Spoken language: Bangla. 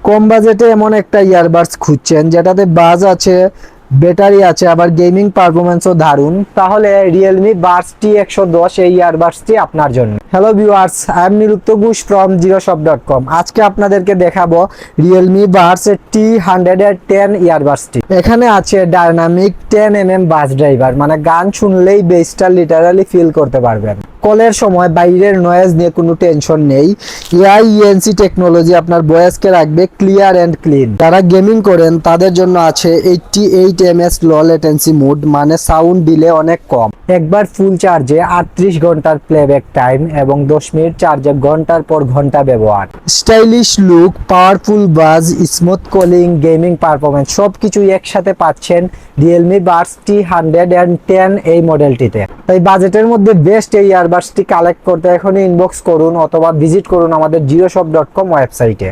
কম বাজেটে এমন একটা ইয়ারবাডস খুঁজছেন যেটাতে বাজ আছে, ব্যাটারি আছে, আবার গেমিং পারফরমেন্সও দারুণ, তাহলে রিয়েলমি বাডস T110 এই ইয়ারবাডসটি আপনার জন্য। Hello viewers, I am Nirukta Ghosh from zeroshop.com। আজকে আপনাদেরকে দেখাবো রিয়েলমি বাডস T110 ইয়ারবাডসটি। এখানে আছে ডায়নামিক 10mm বাস ড্রাইভার, মানে গান শুনলেই বেসটা লিটারালি ফিল করতে পারবেন। কলের সময় বাইরের নয়েজ নিয়ে কোনো টেনশন নেই। এআই ইএনসি টেকনোলজি আপনার ভয়েসকে রাখবে ক্লিয়ার অ্যান্ড ক্লিন। যারা গেমিং করেন তাদের জন্য আছে 88ms লো লেটেন্সি মোড, মানে সাউন্ড ডিলে অনেক কম। একবার ফুল চার্জে 38 ঘন্টার প্লেব্যাক টাইম এবং 10 মিনিট চার্জে ঘন্টার পর ঘন্টা ব্যবহার। স্টাইলিশ লুক, পাওয়ারফুল বাজ, স্মুথ কলিং, গেমিং পারফরমেন্স সবকিছুই একসাথে পাচ্ছেন রিয়েলমি বাডস T110 এই মডেলটিতে। তাই বাজেটের মধ্যে বেস্ট এই ইয়ারবাডসটি কালেক্ট করতে এখনই ইনবক্স করুন অথবা ভিজিট করুন আমাদের zeroshop.com ওয়েবসাইটে।